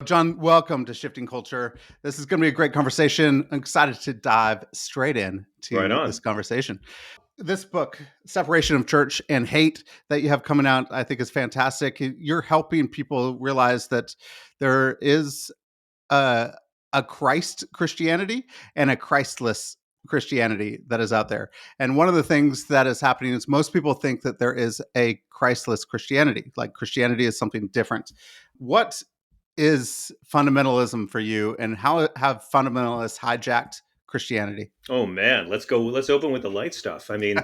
John, welcome to Shifting Culture. This is going to be a great conversation. I'm excited to dive straight in Right to this on. conversation. This book, Separation of Church and Hate, that you have coming out, I think is fantastic. You're helping people realize that there is a, a Christ Christianity and a Christless Christianity that is out there. And one of the things that is happening is most people think that there is a Christless Christianity, like Christianity is something different. What is fundamentalism for you, and how have fundamentalists hijacked Christianity? Oh man, let's go. Let's open with the light stuff. I mean,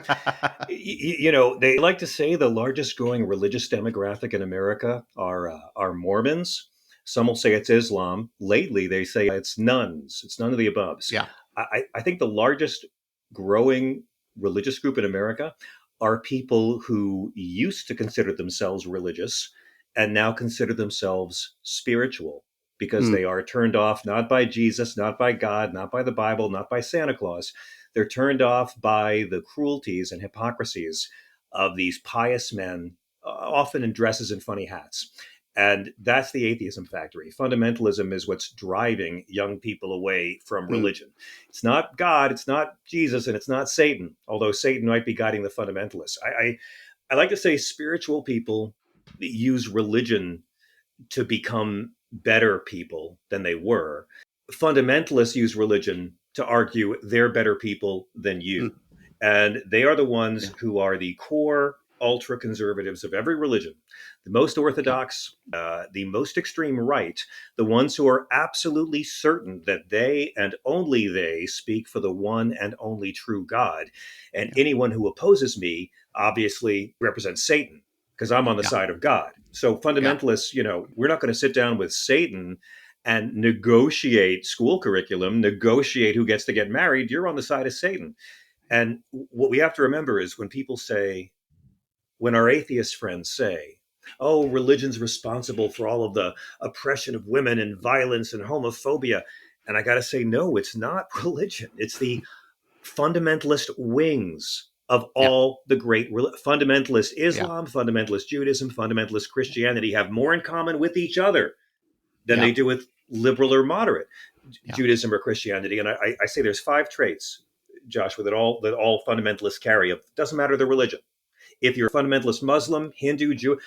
they like to say the largest growing religious demographic in America are Mormons. Some will say it's Islam. Lately, they say it's nuns. It's none of the aboves. Yeah. I think the largest growing religious group in America are people who used to consider themselves religious and now consider themselves spiritual because Mm, they are turned off not by Jesus, not by God, not by the Bible, not by Santa Claus. They're turned off by the cruelties and hypocrisies of these pious men, often in dresses and funny hats. And that's the atheism factory. Fundamentalism is what's driving young people away from mm, religion. It's not God, it's not Jesus, and it's not Satan, although Satan might be guiding the fundamentalists. I like to say spiritual people use religion to become better people than they were. Fundamentalists use religion to argue they're better people than mm, you. And they are the ones yeah. who are the core ultra conservatives of every religion, the most Yeah. orthodox, the most extreme right, the ones who are absolutely certain that they and only they speak for the one and only true God. And Yeah. anyone who opposes me obviously represents Satan because I'm on the Yeah. side of God. So Yeah. fundamentalists, we're not going to sit down with Satan and negotiate school curriculum, negotiate who gets to get married. You're on the side of Satan. And what we have to remember is when our atheist friends say, oh, religion's responsible for all of the oppression of women and violence and homophobia. And I got to say, no, it's not religion. It's the fundamentalist wings of Yeah. all the great fundamentalist Yeah. Islam, fundamentalist Judaism, fundamentalist Christianity have more in common with each other than Yeah. they do with liberal or moderate Yeah. Judaism or Christianity. And I say there's 5 traits, Joshua, that all fundamentalists carry. It doesn't matter the religion. If you're a fundamentalist Muslim, Hindu, Jew,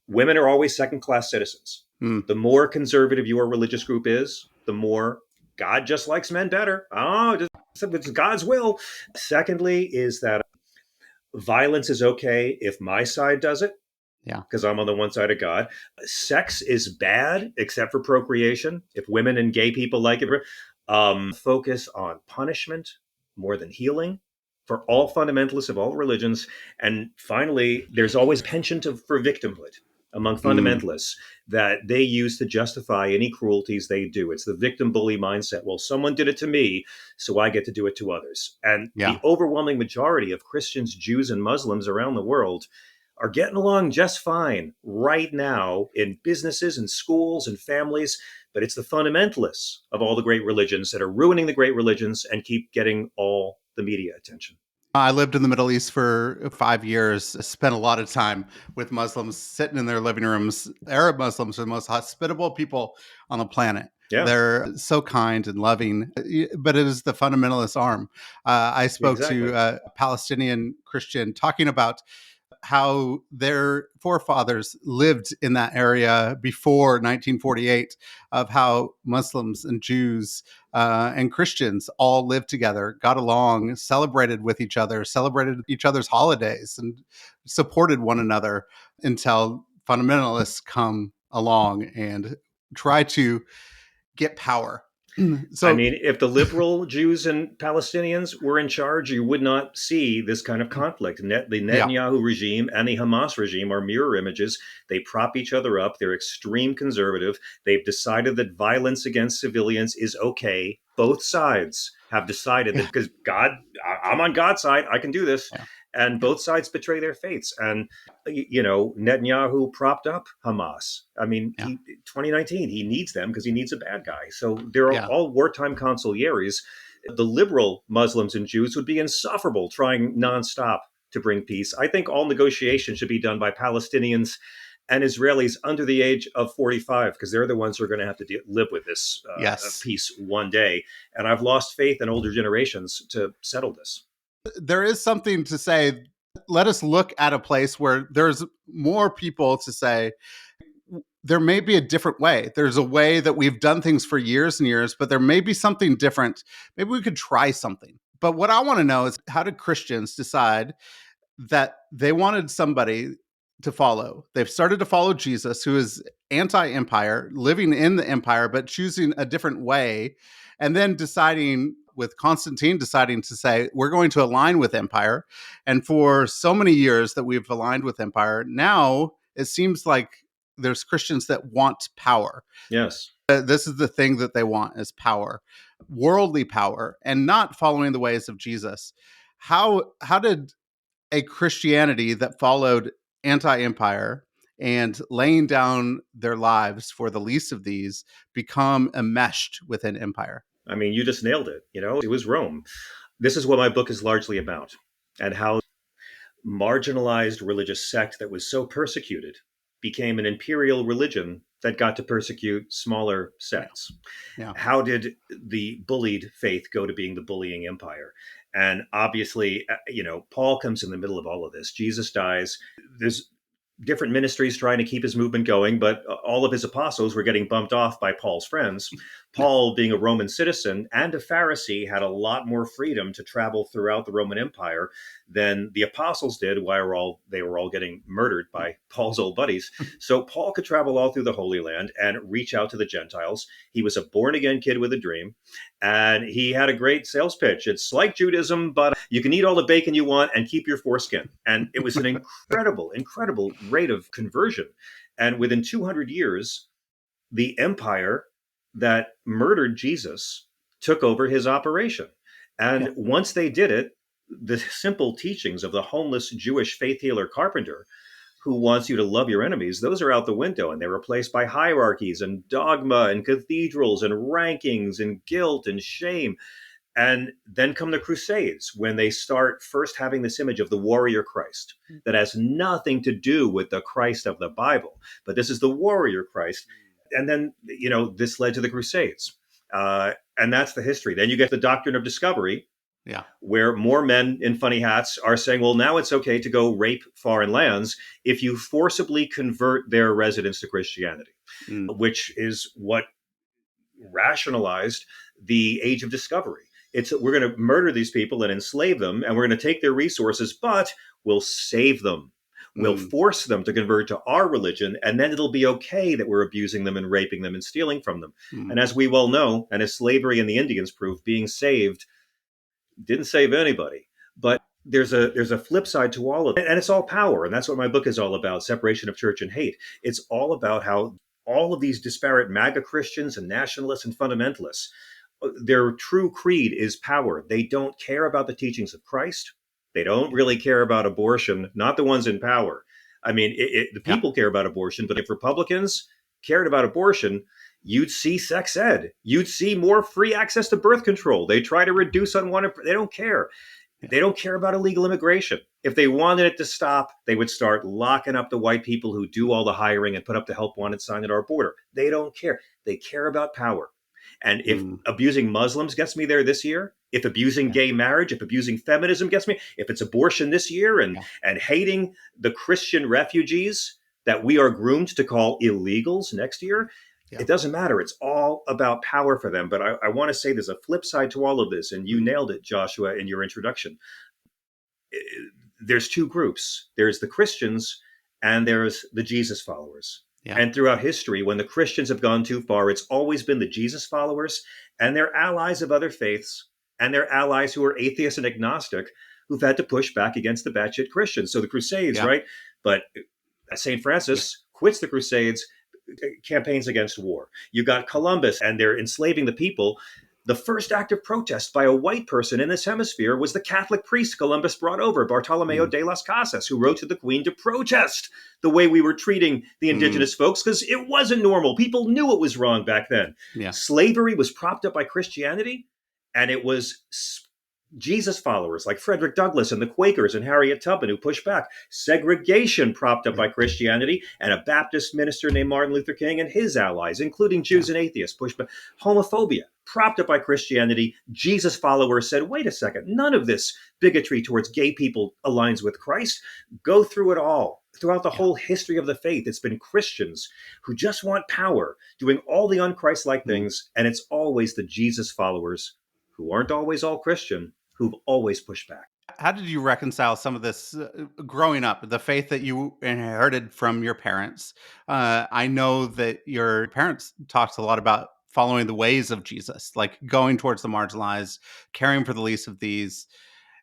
women are always second-class citizens. Mm, The more conservative your religious group is, the more God just likes men better. Oh, it's God's will. Secondly, is that violence is okay if my side does it yeah. because I'm on the one side of God. Sex is bad except for procreation. If women and gay people like it, focus on punishment more than healing for all fundamentalists of all religions. And finally, there's always penchant for victimhood among Mm, fundamentalists that they use to justify any cruelties they do. It's the victim bully mindset. Well, someone did it to me, so I get to do it to others. And the yeah. overwhelming majority of Christians, Jews, and Muslims around the world are getting along just fine right now in businesses and schools and families. But it's the fundamentalists of all the great religions that are ruining the great religions and keep getting all the media attention. I lived in the Middle East for 5 years, spent a lot of time with Muslims sitting in their living rooms. Arab Muslims are the most hospitable people on the planet. Yeah, They're so kind and loving, but it is the fundamentalist arm. I spoke to exactly. a Palestinian Christian talking about how their forefathers lived in that area before 1948, of how Muslims and Jews and Christians all lived together, got along, celebrated with each other, celebrated each other's holidays, and supported one another until fundamentalists come along and try to get power. I So, mean, if the liberal Jews and Palestinians were in charge, you would not see this kind of conflict. The yeah, Netanyahu regime and the Hamas regime are mirror images. They prop each other up. They're extreme conservative. They've decided that violence against civilians is okay. Both sides have decided that yeah, because I'm on God's side, I can do this. yeah, And yeah, both sides betray their faiths. And Netanyahu propped up Hamas. I mean, yeah, 2019, he needs them because he needs a bad guy. So they're yeah. all wartime consiglieres. The liberal Muslims and Jews would be insufferable trying nonstop to bring peace. I think all negotiation should be done by Palestinians and Israelis under the age of 45, because they're the ones who are going to have to live with this Yes. piece one day. And I've lost faith in older generations to settle this. There is something to say. Let us look at a place where there's more people to say, there may be a different way. There's a way that we've done things for years and years, but there may be something different. Maybe we could try something. But what I want to know is, how did Christians decide that they wanted somebody to follow? They've started to follow Jesus, who is anti-empire, living in the empire, but choosing a different way. And then deciding, with Constantine deciding to say, we're going to align with empire. And for so many years that we've aligned with empire, now it seems like there's Christians that want power. Yes. This is the thing that they want, is power, worldly power, and not following the ways of Jesus. How did a Christianity that followed anti-empire and laying down their lives for the least of these become enmeshed within empire? I mean, you just nailed it. It was Rome. This is what my book is largely about, and how marginalized religious sect that was so persecuted became an imperial religion that got to persecute smaller sects. Yeah. How did the bullied faith go to being the bullying empire? And obviously, Paul comes in the middle of all of this. Jesus dies. There's different ministries trying to keep his movement going, but all of his apostles were getting bumped off by Paul's friends. Paul, being a Roman citizen and a Pharisee, had a lot more freedom to travel throughout the Roman Empire than the apostles did, while they were all getting murdered by Paul's old buddies. So Paul could travel all through the Holy Land and reach out to the Gentiles. He was a born-again kid with a dream, and he had a great sales pitch. It's like Judaism, but you can eat all the bacon you want and keep your foreskin. And it was an incredible rate of conversion. And within 200 years, the empire that murdered Jesus took over his operation. And once they did it, the simple teachings of the homeless Jewish faith healer carpenter who wants you to love your enemies, those are out the window, and they're replaced by hierarchies and dogma and cathedrals and rankings and guilt and shame. And then come the Crusades, when they start first having this image of the warrior Christ that has nothing to do with the Christ of the Bible, but this is the warrior Christ. And then, this led to the Crusades. And that's the history. Then you get the doctrine of discovery, where more men in funny hats are saying, well, now it's okay to go rape foreign lands if you forcibly convert their residents to Christianity, which is what rationalized the age of discovery. We're going to murder these people and enslave them, and we're going to take their resources, but we'll save them. We'll force them to convert to our religion, and then it'll be okay that we're abusing them and raping them and stealing from them. And as we well know, and as slavery and the Indians prove, being saved didn't save anybody. But there's a flip side to all of it, and it's all power. And that's what my book is all about, separation of church and hate. It's all about how all of these disparate MAGA Christians and nationalists and fundamentalists, their true creed is power. They don't care about the teachings of Christ. They don't really care about abortion, not the ones in power. I mean, the people care about abortion, but if Republicans cared about abortion, you'd see sex ed. You'd see more free access to birth control. They try to reduce unwanted. They don't care. They don't care about illegal immigration. If they wanted it to stop, they would start locking up the white people who do all the hiring and put up the help wanted sign at our border. They don't care. They care about power. And if abusing Muslims gets me there this year, if abusing gay marriage, if abusing feminism gets me, if it's abortion this year and hating the Christian refugees that we are groomed to call illegals next year, it doesn't matter. It's all about power for them. But I want to say there's a flip side to all of this. And you nailed it, Joshua, in your introduction. There's two groups. There's the Christians and there's the Jesus followers. Yeah. And throughout history, when the Christians have gone too far, it's always been the Jesus followers and their allies of other faiths and their allies who are atheists and agnostic who've had to push back against the batshit Christians. So the Crusades, right? But St. Francis quits the Crusades, campaigns against war. You got Columbus, and they're enslaving the people. The first act of protest by a white person in this hemisphere was the Catholic priest Columbus brought over, Bartolomeo de las Casas, who wrote to the Queen to protest the way we were treating the indigenous folks, because it wasn't normal. People knew it was wrong back then. Yeah. Slavery was propped up by Christianity, and it was Jesus followers like Frederick Douglass and the Quakers and Harriet Tubman who pushed back. Segregation propped up Yeah. by Christianity, and a Baptist minister named Martin Luther King and his allies, including Yeah. Jews and atheists, pushed back. Homophobia propped up by Christianity. Jesus followers said, wait a second, none of this bigotry towards gay people aligns with Christ. Go through it all. Throughout the Yeah. whole history of the faith, it's been Christians who just want power, doing all the unchristlike Mm. things, and it's always the Jesus followers who aren't always all Christian who've always pushed back. How did you reconcile some of this growing up, the faith that you inherited from your parents? I know that your parents talked a lot about following the ways of Jesus, like going towards the marginalized, caring for the least of these.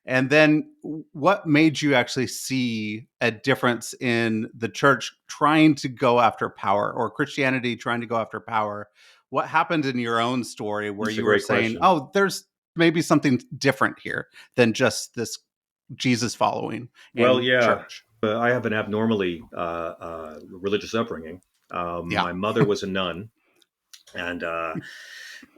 And then what made you actually see a difference in the church trying to go after power or Christianity trying to go after power? What happened in your own story where It's a you were great saying, question. oh, there's maybe something different here than just this Jesus following Well, in yeah, church? I have an abnormally religious upbringing. Yeah. My mother was a nun and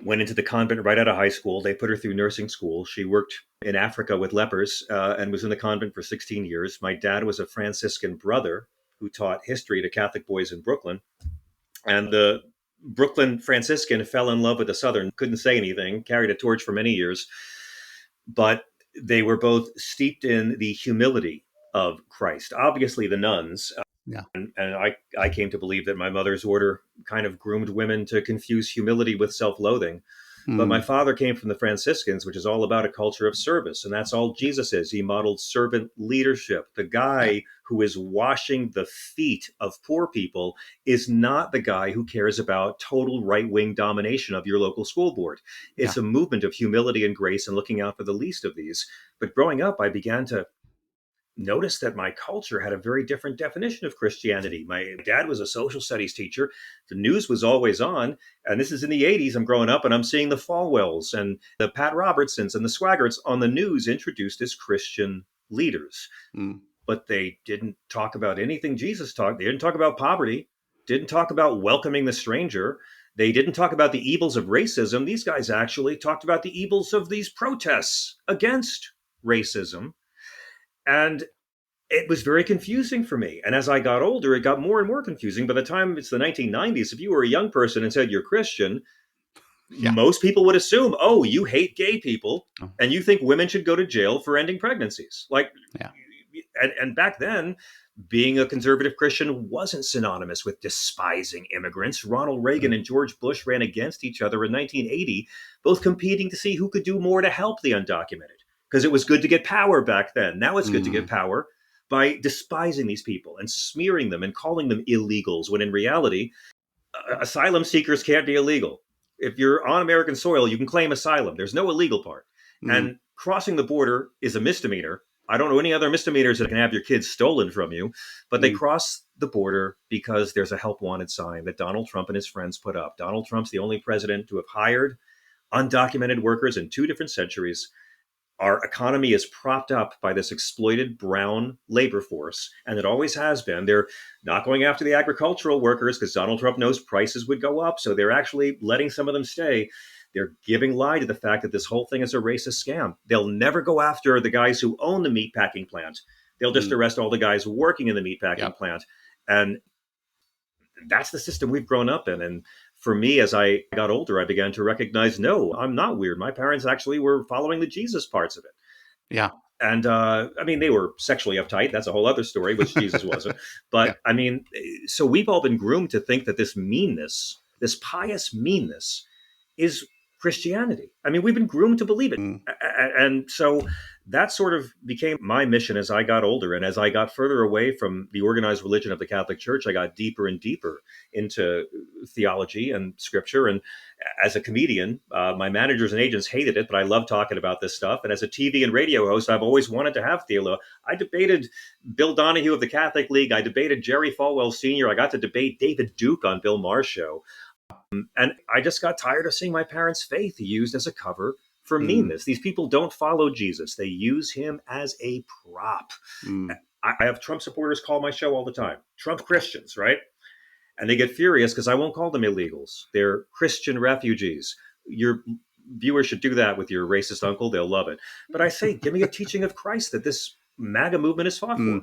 went into the convent right out of high school. They put her through nursing school. She worked in Africa with lepers and was in the convent for 16 years. My dad was a Franciscan brother who taught history to Catholic boys in Brooklyn. And the Brooklyn Franciscan fell in love with the Southern, couldn't say anything, carried a torch for many years. But they were both steeped in the humility of Christ. Obviously, the nuns, Yeah. and I came to believe that my mother's order kind of groomed women to confuse humility with self loathing. But my Mm, father came from the Franciscans, which is all about a culture of service. And that's all Jesus is. He modeled servant leadership. The yeah. guy who is washing the feet of poor people is not the guy who cares about total right wing domination of your local school board. Yeah. It's a movement of humility and grace and looking out for the least of these. But growing up, I began to noticed that my culture had a very different definition of Christianity. My dad was a social studies teacher. The news was always on. And this is in the 80s. I'm growing up and I'm seeing the Falwells and the Pat Robertsons and the Swaggarts on the news introduced as Christian leaders. Mm, But they didn't talk about anything Jesus talked. They didn't talk about poverty, didn't talk about welcoming the stranger. They didn't talk about the evils of racism. These guys actually talked about the evils of these protests against racism. And it was very confusing for me. And as I got older, it got more and more confusing. By the time it's the 1990s, if you were a young person and said you're Christian, yeah. most people would assume, oh, you hate gay people Oh, and you think women should go to jail for ending pregnancies. Like, yeah. and back then, being a conservative Christian wasn't synonymous with despising immigrants. Ronald Reagan Mm, and George Bush ran against each other in 1980, both competing to see who could do more to help the undocumented. Because it was good to get power back then. Now it's good to get mm, power by despising these people and smearing them and calling them illegals, when in reality, asylum seekers can't be illegal. If you're on American soil, you can claim asylum. There's no illegal part. mm, And crossing the border is a misdemeanor. I don't know any other misdemeanors that can have your kids stolen from you, but they mm, cross the border because there's a help wanted sign that Donald Trump and his friends put up. Donald Trump's the only president to have hired undocumented workers in two different centuries. Our economy is propped up by this exploited brown labor force, and it always has been. They're not going after the agricultural workers because Donald Trump knows prices would go up, so they're actually letting some of them stay. They're giving lie to the fact that this whole thing is a racist scam. They'll never go after the guys who own the meatpacking plant. They'll just mm, arrest all the guys working in the yep. meatpacking plant. And that's the system we've grown up in. And for me, as I got older, I began to recognize, no, I'm not weird. My parents actually were following the Jesus parts of it. Yeah. And I mean, they were sexually uptight. That's a whole other story, which Jesus wasn't. Yeah. But I mean, so we've all been groomed to think that this meanness, this pious meanness, is Christianity. I mean, we've been groomed to believe it. Mm, And so that sort of became my mission as I got older. And as I got further away from the organized religion of the Catholic Church, I got deeper and deeper into theology and scripture. And as a comedian, my managers and agents hated it, but I love talking about this stuff. And as a TV and radio host, I've always wanted to have theology. I debated Bill Donahue of the Catholic League. I debated Jerry Falwell Sr. I got to debate David Duke on Bill Maher's show. And I just got tired of seeing my parents' faith used as a cover for mm, meanness. These people don't follow Jesus, they use him as a prop. mm, I have Trump supporters call my show all the time, Trump yeah. Christians, right? And they get furious because I won't call them illegals. They're Christian refugees. You're viewers should do that with your racist uncle. They'll love it. But I say, give me a teaching of Christ that this MAGA movement is fought for.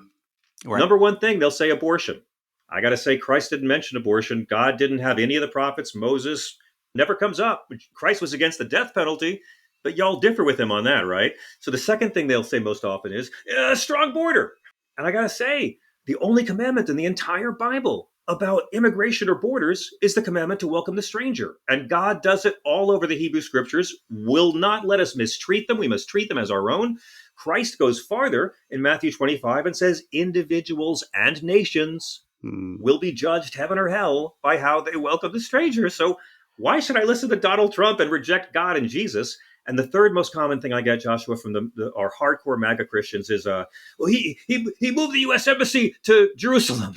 Right. Number one thing, they'll say abortion. I got to say, Christ didn't mention abortion. God didn't have any of the prophets. Moses never comes up. Christ was against the death penalty, but y'all differ with him on that, right? So the second thing they'll say most often is a strong border. And I got to say, the only commandment in the entire Bible about immigration or borders is the commandment to welcome the stranger. And God does it all over the Hebrew scriptures, will not let us mistreat them. We must treat them as our own. Christ goes farther in Matthew 25 and says individuals and nations will be judged, heaven or hell, by how they welcome the stranger. So why should I listen to Donald Trump and reject God and Jesus? And the third most common thing I get, Joshua, from our hardcore MAGA Christians is, well, he moved the U.S. Embassy to Jerusalem.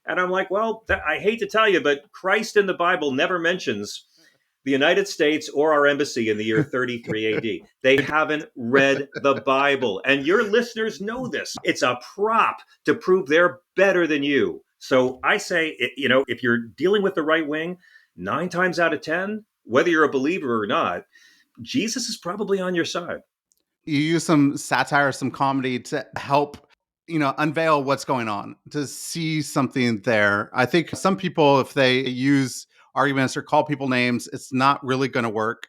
And I'm like, well, I hate to tell you, but Christ in the Bible never mentions the United States or our embassy in the year 33 AD. They haven't read the Bible. And your listeners know this. It's a prop to prove they're better than you. So I say, if you're dealing with the right wing, 9 times out of 10, whether you're a believer or not, Jesus is probably on your side. You use some satire, some comedy to help, unveil what's going on, to see something there. I think some people, if they use arguments or call people names, it's not really going to work.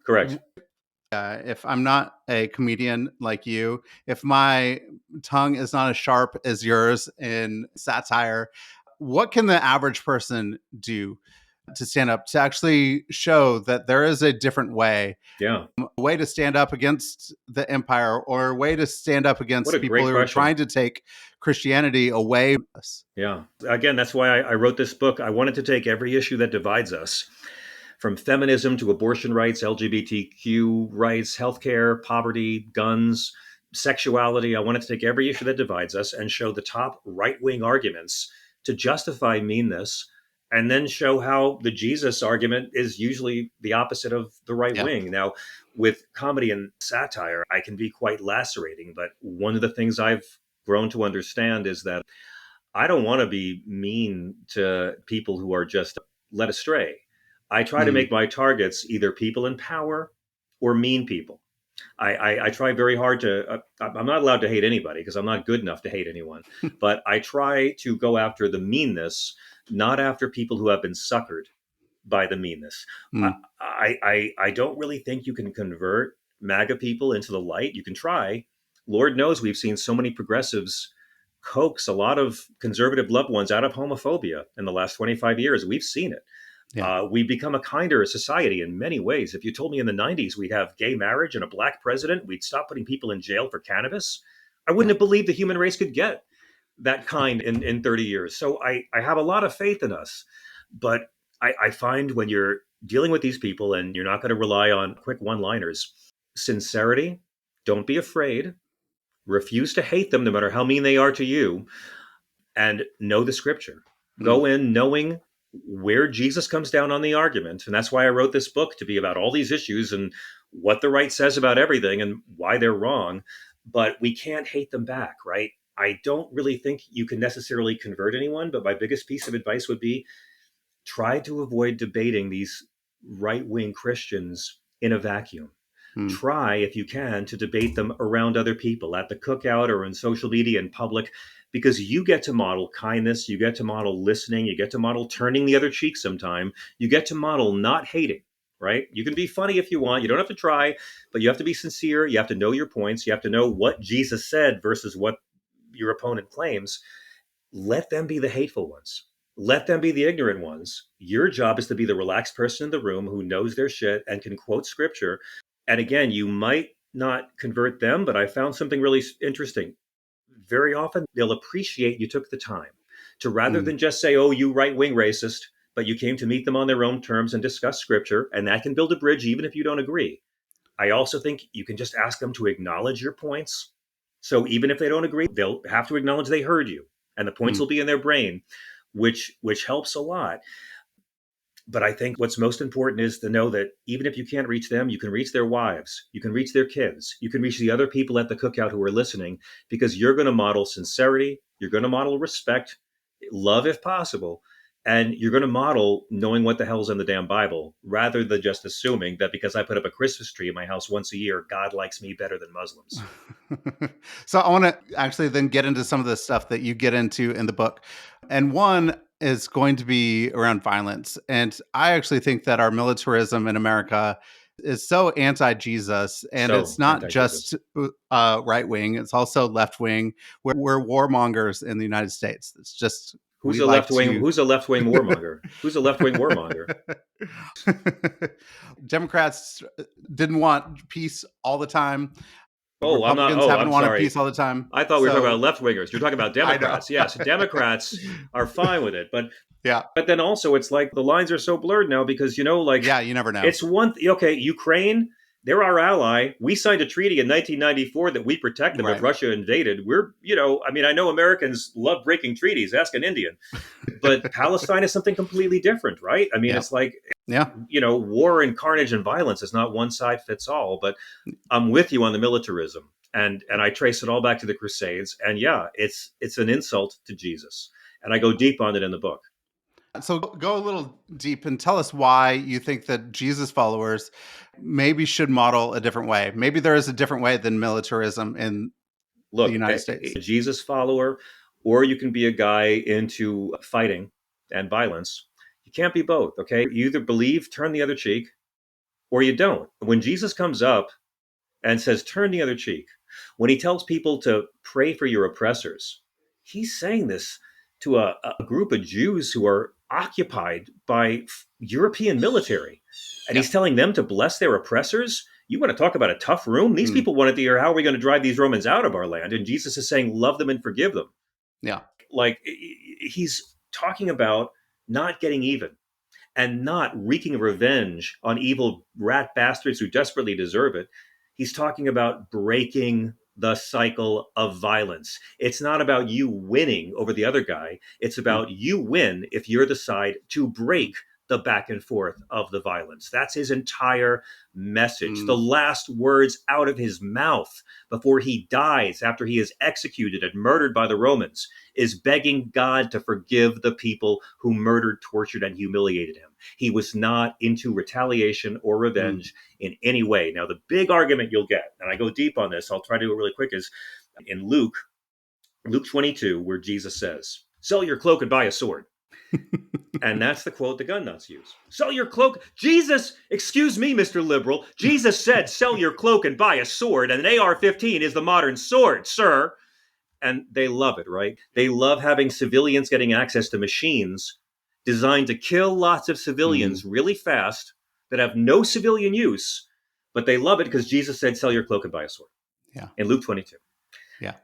Correct. If I'm not a comedian like you, if my tongue is not as sharp as yours in satire, what can the average person do to stand up, to actually show that there is a different way? Yeah. A way to stand up against the empire, or a way to stand up against What a people great who are question. trying to take Christianity away from us. Yeah. Again, that's why I wrote this book. I wanted to take every issue that divides us, from feminism to abortion rights, LGBTQ rights, healthcare, poverty, guns, sexuality. I wanted to take every issue that divides us and show the top right-wing arguments to justify meanness, and then show how the Jesus argument is usually the opposite of the right wing. Now, with comedy and satire, I can be quite lacerating, but one of the things I've grown to understand is that I don't want to be mean to people who are just led astray. I try to make my targets either people in power or mean people. I try very hard to, I'm not allowed to hate anybody because I'm not good enough to hate anyone, but I try to go after the meanness, not after people who have been suckered by the meanness. I don't really think you can convert MAGA people into the light. You can try. Lord knows we've seen so many progressives coax a lot of conservative loved ones out of homophobia in the last 25 years. We've seen it. We've become a kinder society in many ways. If you told me in the 90s we'd have gay marriage and a black president, we'd stop putting people in jail for cannabis, I wouldn't have believed the human race could get that kind in 30 years. So I have a lot of faith in us. But I find when you're dealing with these people and you're not going to rely on quick one-liners, sincerity, don't be afraid, refuse to hate them no matter how mean they are to you, and know the scripture. Go in knowing where Jesus comes down on the argument. And that's why I wrote this book, to be about all these issues and what the right says about everything and why they're wrong. But we can't hate them back, right? I don't really think you can necessarily convert anyone, but my biggest piece of advice would be try to avoid debating these right-wing Christians in a vacuum. Try, if you can, to debate them around other people at the cookout or in social media in public, because you get to model kindness, you get to model listening, you get to model turning the other cheek sometime, you get to model not hating, right? You can be funny if you want, you don't have to try, but you have to be sincere, you have to know your points, you have to know what Jesus said versus what your opponent claims. Let them be the hateful ones. Let them be the ignorant ones. Your job is to be the relaxed person in the room who knows their shit and can quote scripture. And again, you might not convert them, but I found something really interesting. Very often, they'll appreciate you took the time to, rather than just say, oh, you right-wing racist, but you came to meet them on their own terms and discuss scripture, and that can build a bridge even if you don't agree. I also think you can just ask them to acknowledge your points. So even if they don't agree, they'll have to acknowledge they heard you, and the points will be in their brain, which helps a lot. But I think what's most important is to know that even if you can't reach them, you can reach their wives, you can reach their kids, you can reach the other people at the cookout who are listening, because you're going to model sincerity, you're going to model respect, love if possible, And you're going to model knowing what the hell's in the damn Bible rather than just assuming that because I put up a Christmas tree in my house once a year, God likes me better than Muslims. So I want to actually then get into some of the stuff that you get into in the book. And one is going to be around violence. And I actually think that our militarism in America is so anti-Jesus, and it's So not anti Jesus. just right wing; it's also left wing. We're warmongers in the United States. It's just we like to. Who's a left wing warmonger? Who's a left wing warmonger? Democrats didn't want peace all the time. Oh, I'm not. Republicans Oh, haven't I'm wanted sorry. peace all the time. I thought we were talking So about left wingers. You're talking about I know. Democrats. Yes, Democrats are fine with it, Yeah. but then also it's like the lines are so blurred now because like Yeah, you never know. it's okay. Ukraine, they're our ally. We signed a treaty in 1994 that we protect them if Right. Russia invaded. We're I mean, I know Americans love breaking treaties. Ask an Indian, but Palestine is something completely different, right? I mean, Yeah. it's like Yeah. war and carnage and violence is not one size fits all. But I'm with you on the militarism. And I trace it all back to the Crusades, and yeah, it's an insult to Jesus, and I go deep on it in the book. So go a little deep and tell us why you think that Jesus followers maybe should model a different way. Maybe there is a different way than militarism in the Look, United a States. Jesus follower, or you can be a guy into fighting and violence. You can't be both, okay? You either believe, turn the other cheek, or you don't. When Jesus comes up and says, turn the other cheek, when he tells people to pray for your oppressors, he's saying this to a group of Jews who are occupied by European military. And he's telling them to bless their oppressors. You want to talk about a tough room? These Mm. people wanted to hear, how are we going to drive these Romans out of our land? And Jesus is saying, love them and forgive them. Yeah. Like he's talking about not getting even and not wreaking revenge on evil rat bastards who desperately deserve it. He's talking about breaking the cycle of violence. It's not about you winning over the other guy. It's Mm. about you win if you're the side to break the back and forth of the violence. That's his entire message. Mm. The last words out of his mouth before he dies, after he is executed and murdered by the Romans, is begging God to forgive the people who murdered, tortured, and humiliated him. He was not into retaliation or revenge in any way. Now, the big argument you'll get, and I go deep on this, I'll try to do it really quick, is in Luke 22, where Jesus says, sell your cloak and buy a sword. And that's the quote the gun nuts use. Sell your cloak. Jesus, excuse me, Mr. Liberal. Jesus said, sell your cloak and buy a sword. And an AR-15 is the modern sword, sir. And they love it, right? They love having civilians getting access to machines designed to kill lots of civilians really fast that have no civilian use. But they love it because Jesus said, sell your cloak and buy a sword. Yeah. In Luke 22. Yeah.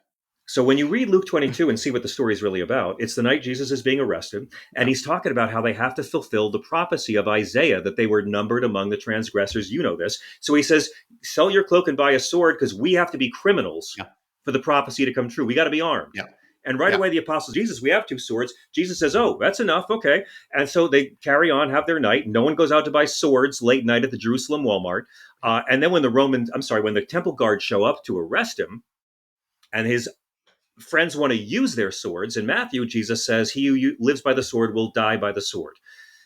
So when you read Luke 22 and see what the story is really about, it's the night Jesus is being arrested, and he's talking about how they have to fulfill the prophecy of Isaiah that they were numbered among the transgressors. You know this. So he says, sell your cloak and buy a sword because we have to be criminals for the prophecy to come true. We got to be armed. Yeah. And right away, the apostles, Jesus, we have 2 swords. Jesus says, oh, that's enough. Okay. And so they carry on, have their night. No one goes out to buy swords late night at the Jerusalem Walmart. And then when when the temple guards show up to arrest him, and his friends want to use their swords. In Matthew, Jesus says, he who lives by the sword will die by the sword.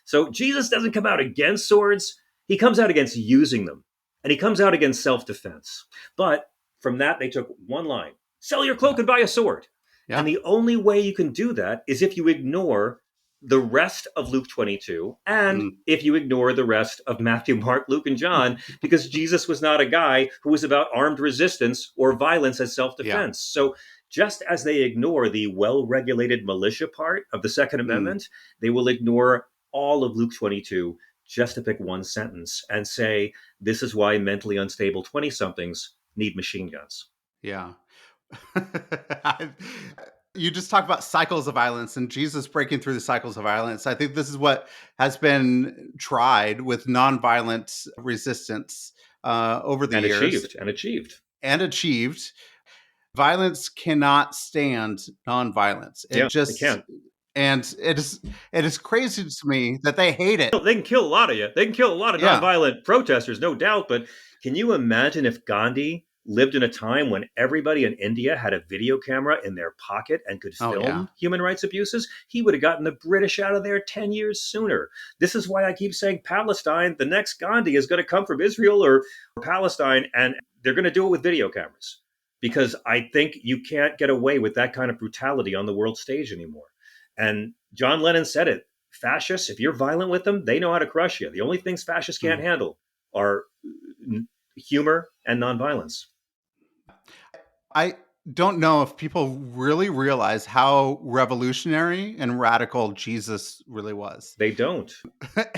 So Jesus doesn't come out against swords. He comes out against using them. And he comes out against self-defense. But from that, they took one line: sell your cloak and buy a sword. Yeah. And the only way you can do that is if you ignore the rest of Luke 22 and if you ignore the rest of Matthew, Mark, Luke, and John, because Jesus was not a guy who was about armed resistance or violence as self-defense. So just as they ignore the well-regulated militia part of the Second Amendment, they will ignore all of Luke 22 just to pick one sentence and say, this is why mentally unstable 20-somethings need machine guns. Yeah. You just talk about cycles of violence and Jesus breaking through the cycles of violence. I think this is what has been tried with nonviolent resistance over the years. And achieved. Violence cannot stand nonviolence. It can't. And it is crazy to me that they hate it. They can kill a lot of you. They can kill a lot of nonviolent protesters, no doubt. But can you imagine if Gandhi lived in a time when everybody in India had a video camera in their pocket and could Oh yeah. film human rights abuses, he would have gotten the British out of there 10 years sooner. This is why I keep saying Palestine, the next Gandhi is going to come from Israel or Palestine, and they're going to do it with video cameras. Because I think you can't get away with that kind of brutality on the world stage anymore. And John Lennon said it, fascists, if you're violent with them, they know how to crush you. The only things fascists can't Mm. handle are humor and nonviolence. I don't know if people really realize how revolutionary and radical Jesus really was. They don't.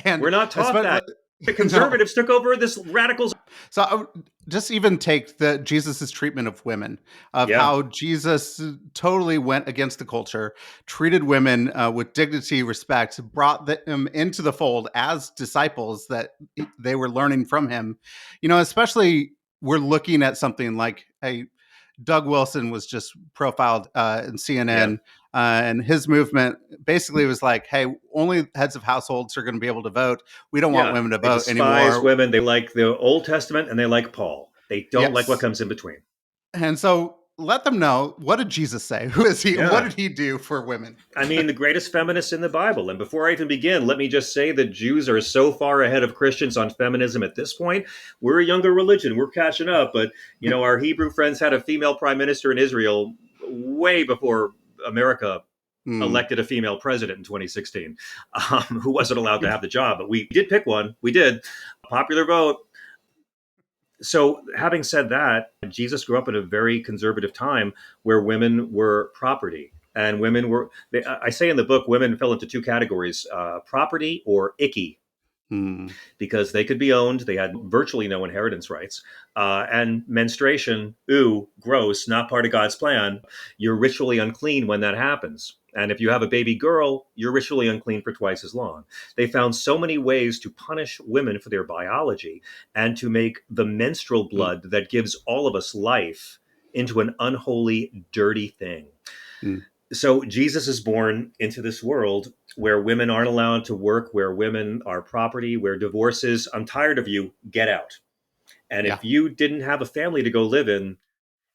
And We're not taught especially that. The no. conservatives took over this radicals. So I would just even take the Jesus's treatment of women, of Yeah, how Jesus totally went against the culture, treated women with dignity, respect, brought them into the fold as disciples that they were learning from him. Especially we're looking at something like a Doug Wilson was just profiled in yeah, CNN, and his movement basically was like, "Hey, only heads of households are going to be able to vote. We don't want yeah. women to They vote despise anymore." women. They like the Old Testament and they like Paul. They don't like what Yes, comes in between. and so let them know, what did Jesus say? Who is he? What Yeah. did he do for women? I mean, the greatest feminists in the Bible. And before I even begin, let me just say that Jews are so far ahead of Christians on feminism at this point. We're a younger religion. We're catching up. But, our Hebrew friends had a female prime minister in Israel way before America Hmm. elected a female president in 2016, who wasn't allowed to have the job. But we did pick one. We did. Popular vote. So, having said that, Jesus grew up at a very conservative time where women were property. And women were, I say in the book, women fell into two categories, property or icky, Hmm. because they could be owned. They had virtually no inheritance rights. And menstruation, ooh, gross, not part of God's plan. You're ritually unclean when that happens. And if you have a baby girl, you're ritually unclean for twice as long. They found so many ways to punish women for their biology and to make the menstrual Hmm. blood that gives all of us life into an unholy, dirty thing. Hmm. So Jesus is born into this world where women aren't allowed to work, where women are property, where divorces, I'm tired of you, get out. And Yeah. if you didn't have a family to go live in,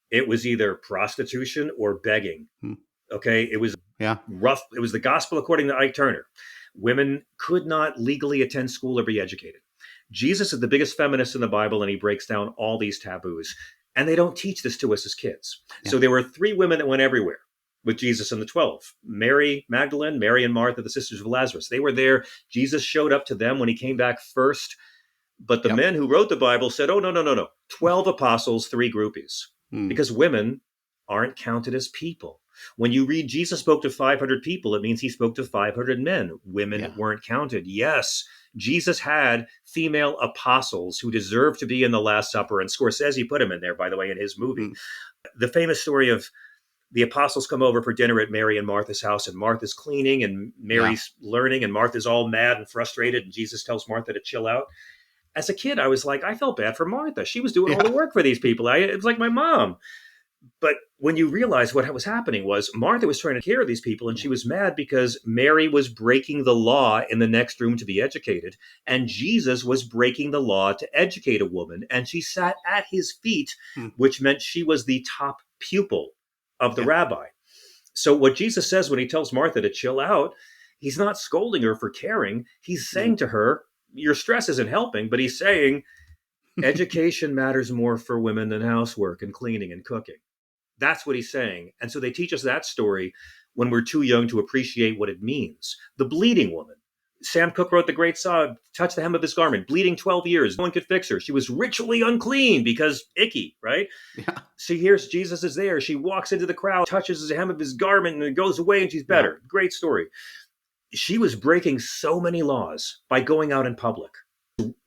it was either prostitution or begging. Hmm. Okay. It was Yeah. rough. It was the gospel according to Ike Turner. Women could not legally attend school or be educated. Jesus is the biggest feminist in the Bible, and he breaks down all these taboos. And they don't teach this to us as kids. Yeah. So there were three women that went everywhere with Jesus and the 12: Mary Magdalene, Mary and Martha, the sisters of Lazarus. They were there. Jesus showed up to them when he came back first. But the Yep. men who wrote the Bible said, oh, no, no, no, no. 12 apostles, three groupies, Hmm. because women aren't counted as people. When you read Jesus spoke to 500 people, it means he spoke to 500 men. Women Yeah. weren't counted. Yes, Jesus had female apostles who deserved to be in the Last Supper, and Scorsese put him in there, by the way, in his movie. Hmm. The famous story of the apostles come over for dinner at Mary and Martha's house, and Martha's cleaning and Yeah. Mary's learning, and Martha's all mad and frustrated, and Jesus tells Martha to chill out. As a kid, I was like, I felt bad for Martha. She was doing all the Yeah. work for these people. It was like my mom. But when you realize what was happening was Martha was trying to care of these people, and she was mad because Mary was breaking the law in the next room to be educated, and Jesus was breaking the law to educate a woman, and she sat at his feet, Hmm. which meant she was the top pupil of the Yeah. rabbi. So what Jesus says when he tells Martha to chill out, he's not scolding her for caring. He's Hmm. saying to her, your stress isn't helping, but he's saying education matters more for women than housework and cleaning and cooking. That's what he's saying. And so they teach us that story when we're too young to appreciate what it means. The bleeding woman. Sam Cooke wrote the great song, Touch the Hem of His Garment, bleeding 12 years. No one could fix her. She was ritually unclean because icky, right? Yeah. She hears Jesus is there. She walks into the crowd, touches the hem of his garment, and it goes away, and she's Yeah. better. Great story. She was breaking so many laws by going out in public.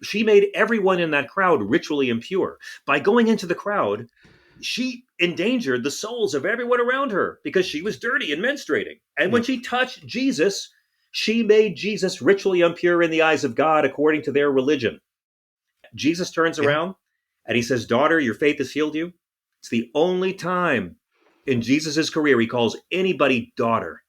She made everyone in that crowd ritually impure. By going into the crowd, she endangered the souls of everyone around her because she was dirty and menstruating. And when Yep. she touched Jesus, she made Jesus ritually impure in the eyes of God according to their religion. Jesus turns Yeah. around and he says, daughter, your faith has healed you. It's the only time in Jesus's career he calls anybody daughter.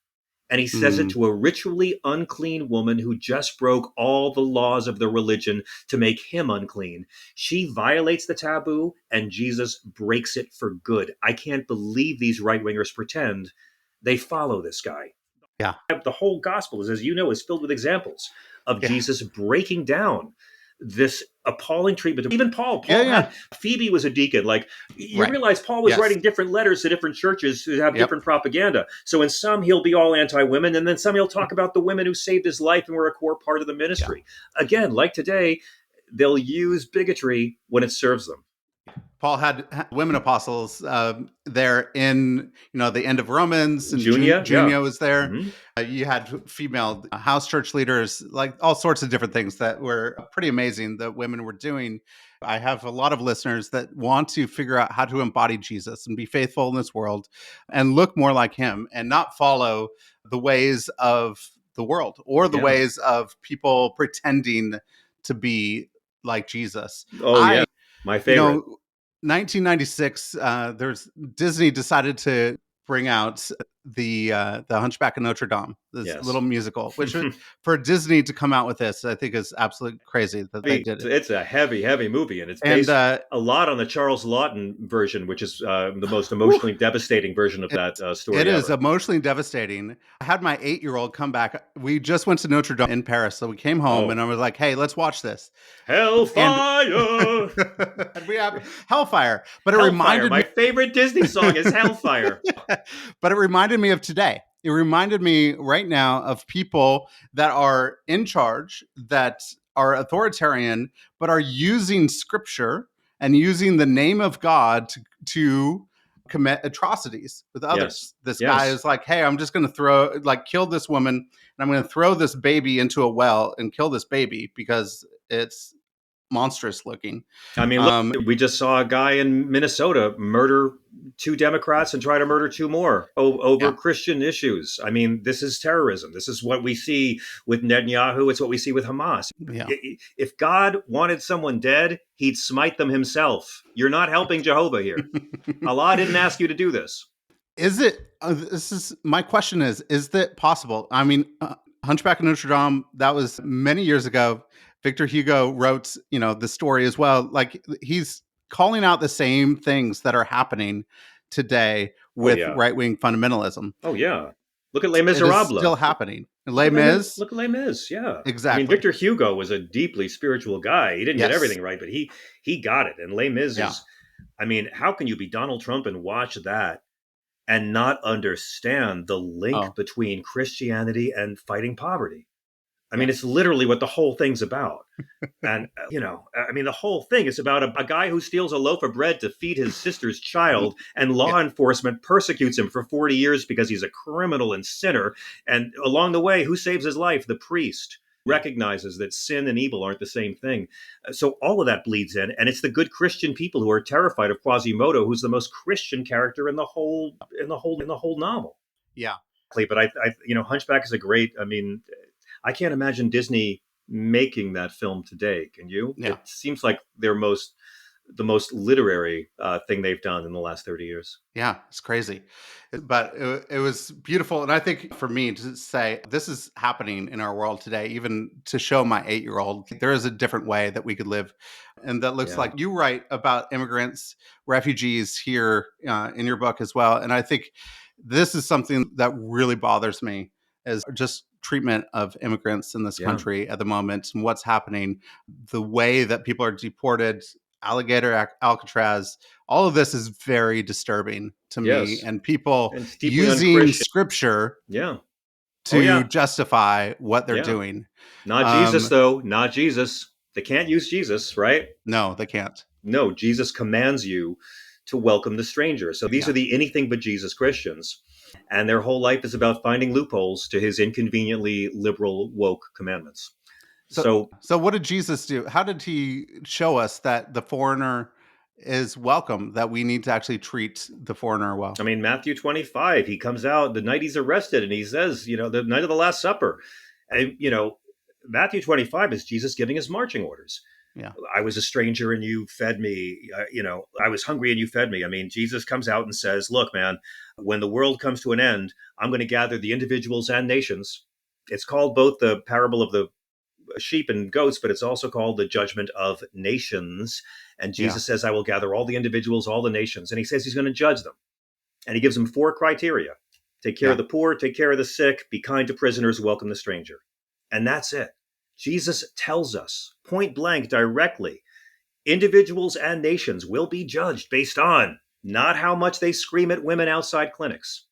And he says it Mm, to a ritually unclean woman who just broke all the laws of the religion to make him unclean. She violates the taboo, and Jesus breaks it for good. I can't believe these right wingers pretend they follow this guy. yeah. The whole gospel is, as you know, is filled with examples of Yeah. Jesus breaking down this appalling treatment. Even Yeah. Paul Yeah. had Phoebe was a deacon. Like, you Right. realize Paul was Yes. writing different letters to different churches who have Yep. different propaganda. So in some he'll be all anti-women, and then some he'll talk about the women who saved his life and were a core part of the Yeah. ministry. Again, like today, they'll use bigotry when it serves them. Paul had women apostles there in the end of Romans, and Junia, yeah. Junia was there. Hmm. You had female house church leaders, like all sorts of different things that were pretty amazing that women were doing. I have a lot of listeners that want to figure out how to embody Jesus and be faithful in this world and look more like him and not follow the ways of the world or the Yeah. ways of people pretending to be like Jesus. Oh yeah. I My you favorite. know 1996, there's Disney decided to bring out the Hunchback of Notre Dame, this Yes. little musical, which for Disney to come out with this, I think is absolutely crazy that they did it. It's a heavy, heavy movie, and it's And based a lot on the Charles Lawton version, which is the most whew, emotionally devastating version of it, that it story is ever. emotionally devastating. I had my 8-year-old come back. We just went to Notre Dame in Paris, so we came home, and Oh, I was like, "Hey, let's watch this." And Hellfire! and we have Hellfire, but it Hellfire! reminded My me favorite Disney song is Hellfire. but it reminded me of today. It reminded me right now of people that are in charge, that are authoritarian, but are using scripture and using the name of God to commit atrocities with Yes, others. This guy yes. is like, hey, I'm just going to kill this woman, and I'm going to throw this baby into a well and kill this baby because it's monstrous looking. I mean, look, Um, we just saw a guy in Minnesota murder two Democrats and try to murder two more over yeah, Christian issues. I mean, this is terrorism. This is what we see with Netanyahu. It's what we see with Hamas. yeah. If God wanted someone dead, he'd smite them himself. You're not helping Jehovah here. Allah didn't ask you to do this. Is it? This is my question. Is that possible? I mean, Hunchback of Notre Dame. That was many years ago. Victor Hugo wrote, the story as well. Like he's calling out the same things that are happening today Oh, with yeah. right wing fundamentalism. Oh, yeah. Look at Les It is Miserables. still happening. Les Mis, Look at Les Mis. Yeah. I mean, exactly. Victor Hugo was a deeply spiritual guy. He didn't get Yes. everything right, but he got it. And Les Mis Yeah. is, I mean, how can you be Donald Trump and watch that and not understand the link Oh, between Christianity and fighting poverty? I yeah. mean, it's literally what the whole thing's about. And, I mean, the whole thing is about a guy who steals a loaf of bread to feed his sister's child, and Yeah. law enforcement persecutes him for 40 years because he's a criminal and sinner. And along the way, who saves his life? The priest Yeah. recognizes that sin and evil aren't the same thing. So all of that bleeds in, and it's the good Christian people who are terrified of Quasimodo, who's the most Christian character in the whole novel. Yeah. But Hunchback is a great. I mean, I can't imagine Disney making that film today. Can you? Yeah. It seems like the most literary thing they've done in the last 30 years. Yeah, it's crazy. But it was beautiful. And I think for me to say this is happening in our world today, even to show my 8-year-old, there is a different way that we could live. And that looks Yeah. like you write about immigrants, refugees here in your book as well. And I think this is something that really bothers me is just treatment of immigrants in this Yeah. country at the moment and what's happening, the way that people are deported, Alligator, Alcatraz, all of this is very disturbing to me, Yes. and people And it's deeply using unchristian. scripture Yeah. Oh to yeah. justify what they're Yeah. doing. Not Jesus Um, though. Not Jesus. They can't use Jesus, right? no, they can't. No, Jesus commands you to welcome the stranger. So these Yeah. are the anything but Jesus Christians. And their whole life is about finding loopholes to his inconveniently liberal woke commandments. So, So so what did Jesus do? How did he show us that the foreigner is welcome? That we need to actually treat the foreigner I well? mean, Matthew 25, he comes out the night he's arrested and he says, the night of the Last Supper. And, Matthew 25 is Jesus giving his marching orders. Yeah. I was a stranger and you fed me. I was hungry and you fed me. I mean, Jesus comes out and says, look, man, when the world comes to an end, I'm going to gather the individuals and nations. It's called both the parable of the sheep and goats, but it's also called the judgment of nations. And Yeah. Jesus says, I will gather all the individuals, all the nations. And he says he's going to judge them. And he gives them 4 criteria: take care of Yeah. the poor, take care of the sick, be kind to prisoners, welcome the stranger. And that's it. Jesus tells us point blank, directly, individuals and nations will be judged based on not how much they scream at women outside clinics,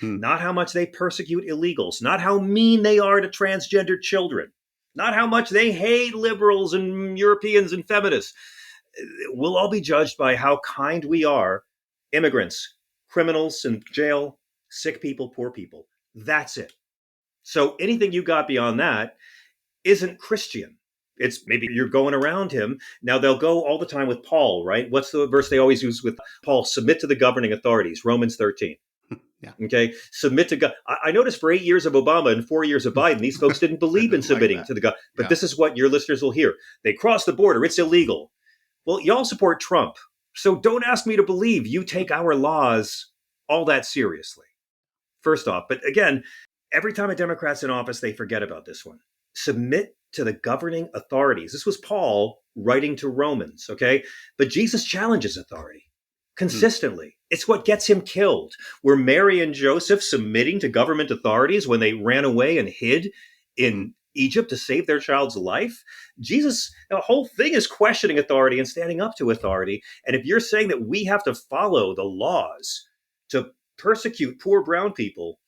Hmm. not how much they persecute illegals, not how mean they are to transgender children, not how much they hate liberals and Europeans and feminists. We'll all be judged by how kind we are, immigrants, criminals in jail, sick people, poor people. That's it. So anything you got beyond that isn't Christian. It's maybe you're going around him. Now they'll go all the time with Paul, right? What's the verse they always use with Paul? Submit to the governing authorities, Romans 13. Yeah. Okay, submit to God. I noticed for 8 years of Obama and 4 years of Biden, these folks didn't They believe in didn't like submitting that. to the God. But Yeah. this is what your listeners will hear. They cross the border. It's illegal. Well, y'all support Trump. So don't ask me to believe you take our laws all that seriously. First off, but again, every time a Democrat's in office, they forget about this one. Submit to the governing authorities. This was Paul writing to Romans, okay? But Jesus challenges authority consistently. It's what gets him killed. Were Mary and Joseph submitting to government authorities when they ran away and hid in Egypt to save their child's life? Jesus, the whole thing is questioning authority and standing up to authority. And if you're saying that we have to follow the laws to persecute poor brown people,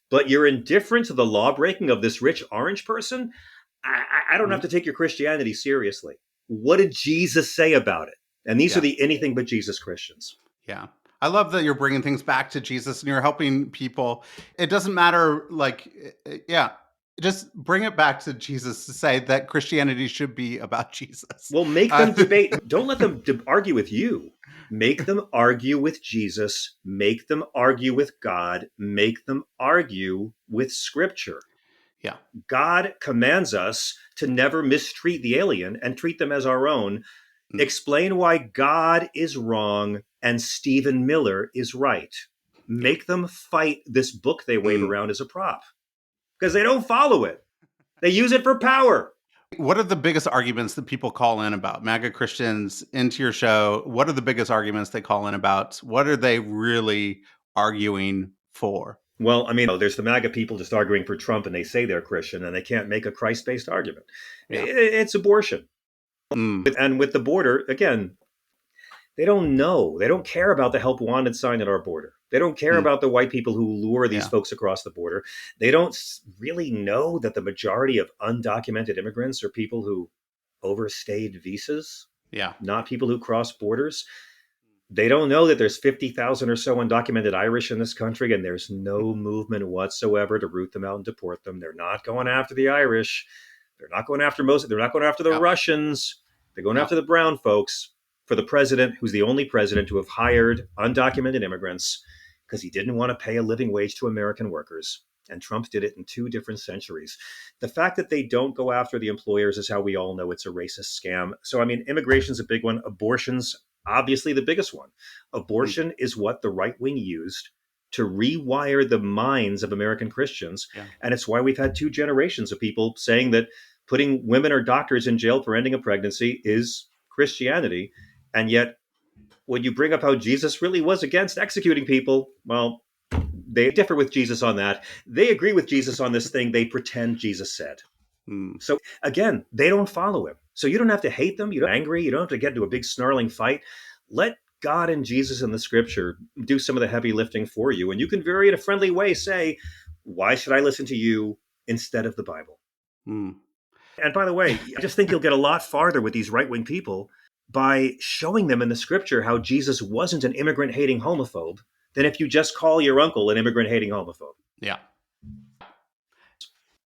but you're indifferent to the law breaking of this rich orange person, I don't have to take your Christianity seriously. What did Jesus say about it? And these are Yeah. the anything but Jesus Christians. Yeah. I love that you're bringing things back to Jesus and you're helping people. It doesn't matter, like, yeah, just bring it back to Jesus to say that Christianity should be about Jesus. Well, make them debate. Don't let them argue with you. Make them argue with Jesus. Make them argue with God. Make them argue with Scripture. Yeah. God commands us to never mistreat the alien and treat them as our own. Explain why God is wrong and Stephen Miller is right. Make them fight this book they wave around as a prop because they don't follow it. They use it for power. What are the biggest arguments that people call in about? MAGA Christians into your show, what are the biggest arguments they call in about? What are they really arguing for? Well, I mean, there's the MAGA people just arguing for Trump and they say they're Christian and they can't make a Christ-based argument. Yeah. It's abortion. And with the border, again, they don't know. They don't care about the help wanted sign at our border. They don't care about the white people who lure these Yeah. folks across the border. They don't really know that the majority of undocumented immigrants are people who overstayed visas, Yeah. not people who cross borders. They don't know that there's 50,000 or so undocumented Irish in this country, and there's no movement whatsoever to root them out and deport them. They're not going after the Irish. They're not going after most. They're not going after the Yeah. Russians. They're going Yeah. after the brown folks. For the president, who's the only president to have hired undocumented immigrants because he didn't want to pay a living wage to American workers. And Trump did it in 2 different centuries. The fact that they don't go after the employers is how we all know it's a racist scam. So, I mean, immigration's a big one. Abortion's obviously the biggest one. Abortion is what the right wing used to rewire the minds of American Christians. Yeah. And it's why we've had 2 generations of people saying that putting women or doctors in jail for ending a pregnancy is Christianity. And yet, when you bring up how Jesus really was against executing people, well, they differ with Jesus on that. They agree with Jesus on this thing they pretend Jesus said. So again, they don't follow him. So you don't have to hate them. You don't angry. You don't have to get into a big snarling fight. Let God and Jesus and the scripture do some of the heavy lifting for you. And you can very in a friendly way say, why should I listen to you instead of the Bible? And by the way, I just think you'll get a lot farther with these right-wing people by showing them in the scripture how Jesus wasn't an immigrant-hating homophobe than if you just call your uncle an immigrant-hating homophobe. Yeah.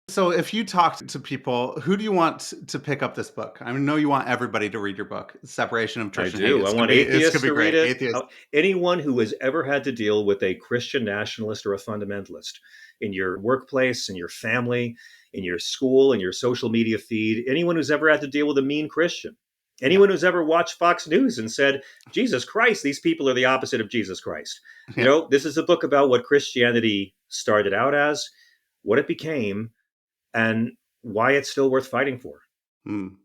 So if you talk to people, who do you want to pick up this book? I know you want everybody to read your book, Separation of Church and Hate. I do. I want atheists to read it. Atheists. Anyone who has ever had to deal with a Christian nationalist or a fundamentalist in your workplace, in your family, in your school, in your social media feed, anyone who's ever had to deal with a mean Christian, Yeah. Anyone who's ever watched Fox News and said, Jesus Christ, these people are the opposite of Jesus Christ. Yeah. This is a book about what Christianity started out as, what it became, and why it's still worth fighting for. Mm.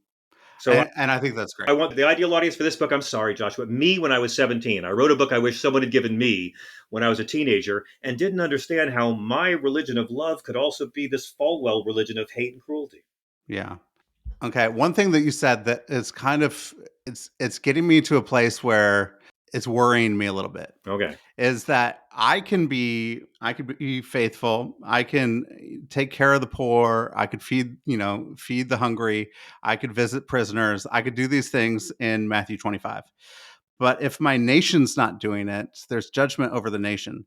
So And I think that's I great. want the ideal audience for this book. I'm sorry, Joshua. Me when I was 17. I wrote a book I wish someone had given me when I was a teenager and didn't understand how my religion of love could also be this Falwell religion of hate and cruelty. Yeah. Okay. One thing that you said that is kind of it's getting me to a place where it's worrying me a little bit Okay. is that I could be faithful. I can take care of the poor. I could feed the hungry. I could visit prisoners. I could do these things in Matthew 25. But if my nation's not doing it, there's judgment over the nation.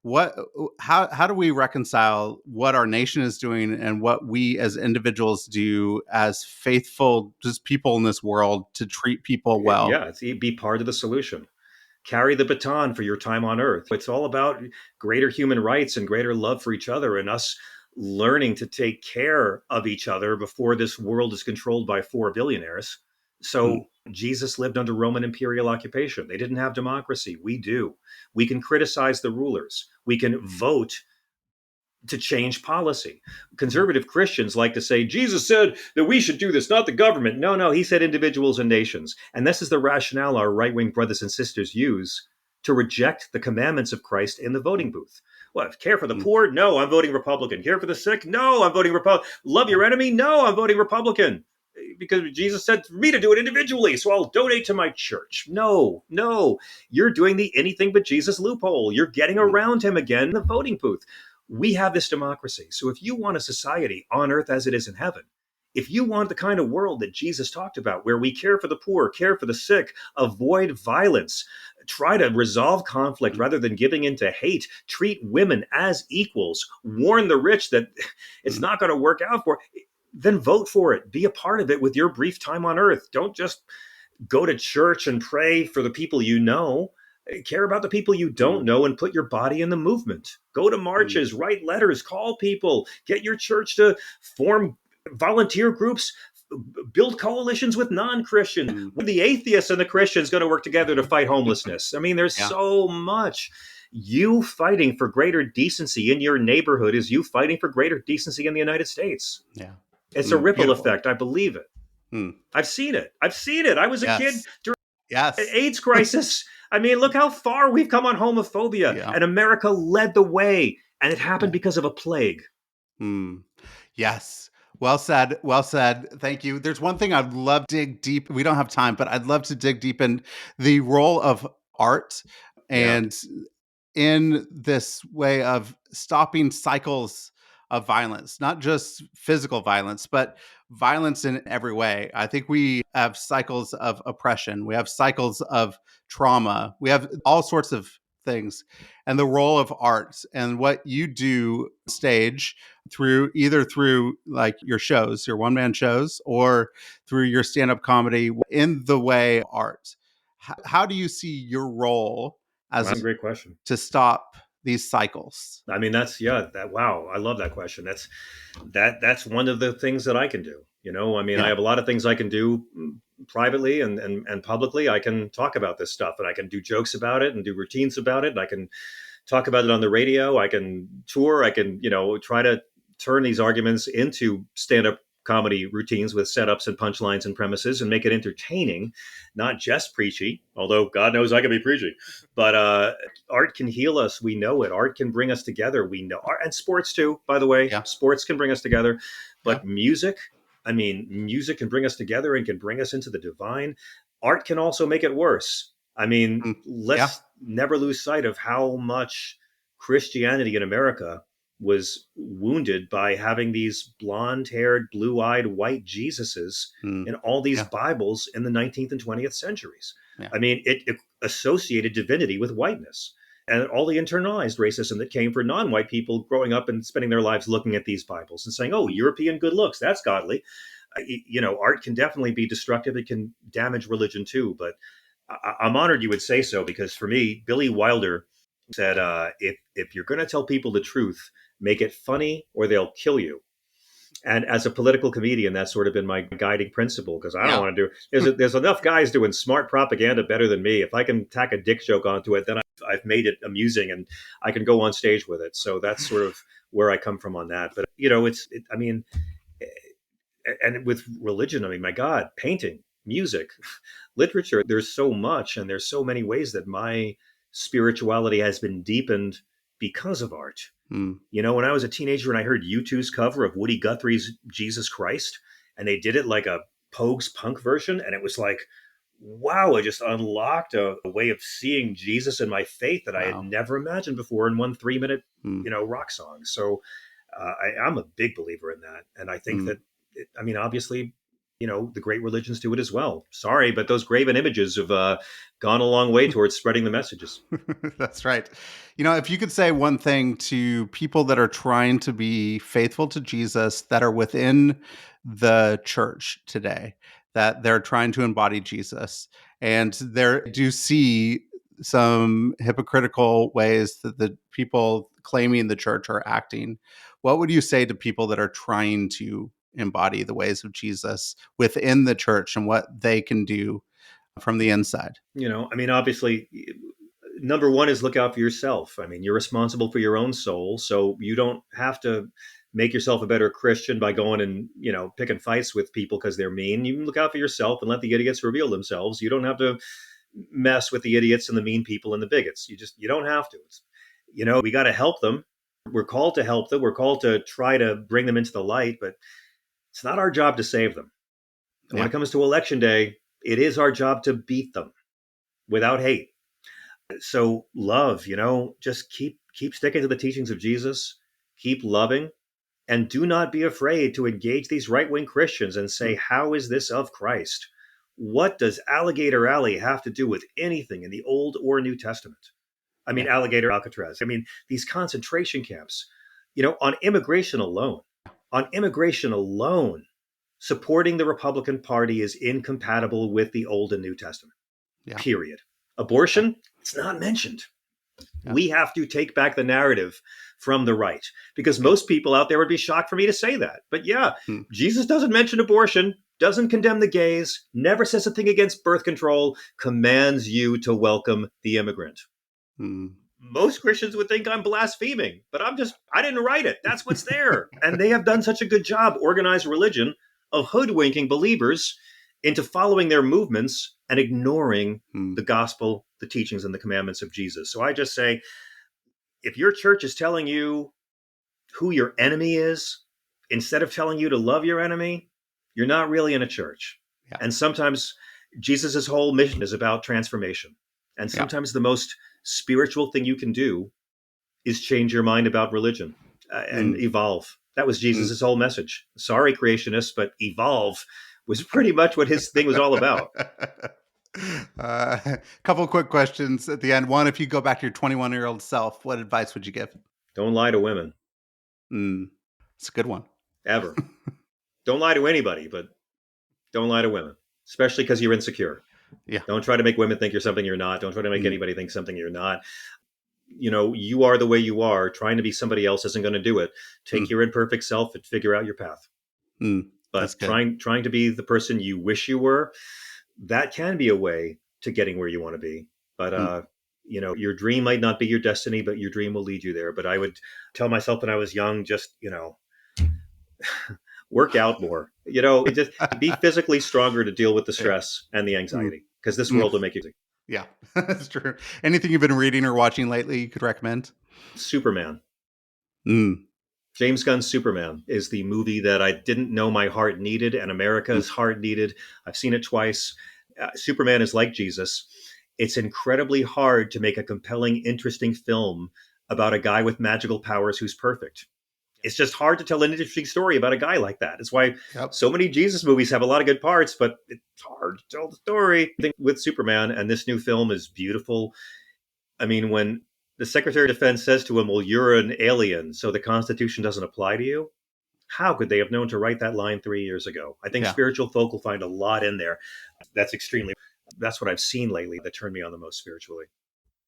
What how do we reconcile what our nation is doing and what we as individuals do as faithful just people in this world to treat people well? Yeah, be part of the solution. Carry the baton for your time on earth. It's all about greater human rights and greater love for each other and us learning to take care of each other before this world is controlled by 4 billionaires. Mm, So Jesus lived under Roman imperial occupation. They didn't have democracy. We do. We can criticize the rulers. We can vote to change policy. yeah. Conservative Christians like to say, Jesus said that we should do this, not the government. No, no, he said individuals and nations. And this is the rationale our right wing brothers and sisters use to reject the commandments of Christ in the voting booth. What? Care for the Mm, poor? No, I'm voting Republican. Care for the sick? No, I'm voting Republican. Love yeah. your enemy? No, I'm voting Republican. Because Jesus said for me to do it individually, so I'll donate to my church. No, no, you're doing the anything but Jesus loophole. You're getting Mm, around him again in the voting booth. We have this democracy. So if you want a society on earth as it is in heaven, if you want the kind of world that Jesus talked about, where we care for the poor, care for the sick, avoid violence, try to resolve conflict mm, rather than giving into hate, treat women as equals, warn the rich that it's mm, not going to work out for, then vote for it. Be a part of it with your brief time on earth. Don't just go to church and pray for the people you know. Care about the people you don't mm, know and put your body in the movement. Go to mm, marches, write letters, call people, get your church to form volunteer groups, build coalitions with non-Christians. mm. The atheists and the Christians going to work together to fight homelessness. I mean, there's Yeah. so much. You fighting for greater decency in your neighborhood is you fighting for greater decency in the United States. Yeah. It's a ripple Beautiful. effect. I believe it. Mm. I've seen it. I've seen it. I was a kid Yes. during Yes. AIDS crisis. I mean, look how far we've come on homophobia, Yeah. and America led the way, and it happened Yeah. because of a plague. Mm. Yes. Well said. Well said. Thank you. There's one thing I'd love to dig deep. We don't have time, but I'd love to dig deep in the role of art Yeah, and in this way of stopping cycles of violence, not just physical violence, but violence in every way. I think we have cycles of oppression, we have cycles of trauma, we have all sorts of things. And the role of art and what you do stage through either through like your shows, your one man shows, or through your stand up comedy in the way art. How do you see your role well, as that's a great question. to stop these cycles? I mean, that's yeah. That wow, I love that question. That's one of the things that I can do. I mean, I Yeah. have a lot of things I can do privately and publicly. I can talk about this stuff, and I can do jokes about it and do routines about it. And I can talk about it on the radio. I can tour. I can try to turn these arguments into stand up comedy routines with setups and punchlines and premises and make it entertaining, not just preachy, although God knows I can be preachy. But art can heal us. We know it. Art can bring us together. We know art, and sports too, by the way. Yeah. Sports can bring us together. Yeah. But music, I mean, music can bring us together and can bring us into the divine. Art can also make it worse. I mean, Mm. Yeah. let's never lose sight of how much Christianity in America was wounded by having these blonde haired, blue eyed white Jesuses Mm. in all these Yeah. Bibles in the 19th and 20th centuries. Yeah. I mean, it associated divinity with whiteness and all the internalized racism that came for non white people growing up and spending their lives looking at these Bibles and saying, oh, Mm. European good looks, that's godly. Art can definitely be destructive. It can damage religion too. But I'm honored you would say so because for me, Billy Wilder said, if you're going to tell people the truth, make it funny or they'll kill you. And as a political comedian, that's sort of been my guiding principle because I don't Yeah. want to do. There's enough guys doing smart propaganda better than me. If I can tack a dick joke onto it, then I've made it amusing and I can go on stage with it. So that's sort of where I come from on that. But I mean, and with religion, I mean, my God, painting, music, literature. There's so much, and there's so many ways that my spirituality has been deepened because of art. Mm. When I was a teenager and I heard U2's cover of Woody Guthrie's Jesus Christ, and they did it like a Pogues punk version, and it was like, wow, it just unlocked a way of seeing Jesus in my faith that I had Wow. never imagined before in one 3-minute, Mm. rock song. So I'm a big believer in that. And I think Mm. that, obviously, the great religions do it as well. Sorry, but those graven images have gone a long way towards spreading the messages. That's right. If you could say one thing to people that are trying to be faithful to Jesus that are within the church today, that they're trying to embody Jesus, and there do see some hypocritical ways that the people claiming the church are acting, what would you say to people that are trying to embody the ways of Jesus within the church and what they can do from the inside? Obviously, number one is look out for yourself. I mean, you're responsible for your own soul, so you don't have to make yourself a better Christian by going and picking fights with people because they're mean. You can look out for yourself and let the idiots reveal themselves. You don't have to mess with the idiots and the mean people and the bigots. You don't have to. We got to help them. We're called to help them. We're called to try to bring them into the light, but it's not our job to save them. And when Yeah. it comes to election day, it is our job to beat them without hate. So love, just keep sticking to the teachings of Jesus, keep loving, and do not be afraid to engage these right-wing Christians and say, Mm. how is this of Christ? What does Alligator Alley have to do with anything in the Old or New Testament? I mean, Yeah. Alligator Alcatraz. I mean, these concentration camps, on immigration alone, supporting the Republican Party is incompatible with the Old and New Testament, Yeah. period. Yeah. Abortion, it's not mentioned. Yeah. We have to take back the narrative from the right because Yeah. most people out there would be shocked for me to say that. But yeah, Mm. Jesus doesn't mention abortion, doesn't condemn the gays, never says a thing against birth control, commands you to welcome the immigrant. Mm. Most Christians would think I'm blaspheming, but I didn't write it. That's what's there. And they have done such a good job, organized religion, of hoodwinking believers into following their movements and ignoring Mm. the gospel, the teachings, and the commandments of Jesus. So I just say, if your church is telling you who your enemy is, instead of telling you to love your enemy, you're not really in a church. Yeah. And sometimes Jesus' whole mission is about transformation. And Yeah. sometimes the most spiritual thing you can do is change your mind about religion and Mm. evolve. That was Mm. Jesus' whole message. Sorry, creationists, but evolve was pretty much what his thing was all about. Couple quick questions at the end. One, if you go back to your 21-year-old self, what advice would you give? Don't lie to women, Mm. It's a good one. ever. Don't lie to anybody, but don't lie to women, especially because you're insecure. Yeah. Don't try to make women think you're something you're not. Don't try to make Mm. anybody think something you're not. You are the way you are. Trying to be somebody else isn't going to do it. Take Mm. your imperfect self and figure out your path. Mm. That's But good. trying to be the person you wish you were, that can be a way to getting where you want to be. But Mm. your dream might not be your destiny, but your dream will lead you there. But I would tell myself when I was young, just work out more. Just be physically stronger to deal with the Yeah. stress and the Mm. anxiety, because this Mm. world will make you. Yeah. That's true. Anything you've been reading or watching lately you could recommend? Superman. Mm. James Gunn's Superman is the movie that I didn't know my heart needed and Mm. America's heart needed. I've seen it twice. Superman is like Jesus. It's incredibly hard to make a compelling, interesting film about a guy with magical powers who's perfect. It's just hard to tell an interesting story about a guy like that. It's why Yep. so many Jesus movies have a lot of good parts, but it's hard to tell the story. I think with Superman, and this new film is beautiful. I mean, when the Secretary of Defense says to him, well, you're an alien, so the Constitution doesn't apply to you. How could they have known to write that line 3 years ago? I think Yeah. spiritual folk will find a lot in there. That's what I've seen lately that turned me on the most spiritually.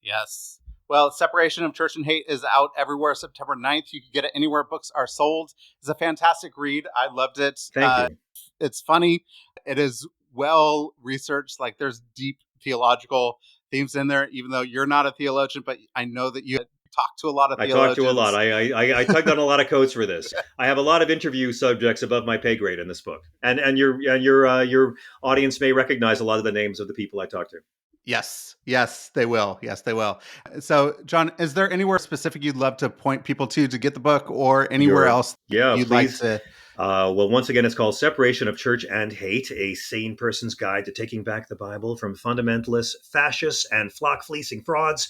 Yes. Well, Separation of Church and Hate is out everywhere September 9th. You can get it anywhere books are sold. It's a fantastic read. I loved it. Thank you. It's funny. It is well researched. Like, there's deep theological themes in there, even though you're not a theologian, but I know that you talk to a lot of I talked to a lot. theologians. I tugged on a lot of coats for this. I have a lot of interview subjects above my pay grade in this book, and your audience may recognize a lot of the names of the people I talked to. Yes, yes, they will. Yes, they will. So, John, is there anywhere specific you'd love to point people to get the book, or anywhere Your else Yeah, you'd like please. to? Well, once again, it's called Separation of Church and Hate, a sane person's guide to taking back the Bible from fundamentalists, fascists, and flock fleecing frauds.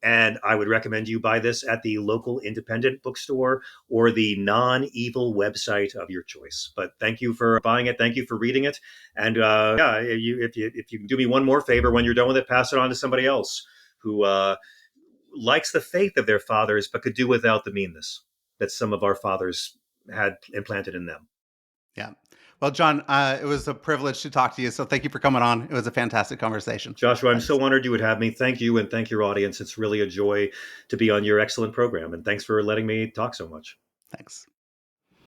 And I would recommend you buy this at the local independent bookstore or the non-evil website of your choice. But thank you for buying it. Thank you for reading it. And yeah, if you can do me one more favor when you're done with it, pass it on to somebody else who likes the faith of their fathers, but could do without the meanness that some of our fathers had implanted in them. Yeah. Well, John, it was a privilege to talk to you. So thank you for coming on. It was a fantastic conversation. Joshua, I'm Thanks. so honored you would have me. Thank you, and thank your audience. It's really a joy to be on your excellent program. And thanks for letting me talk so much. Thanks.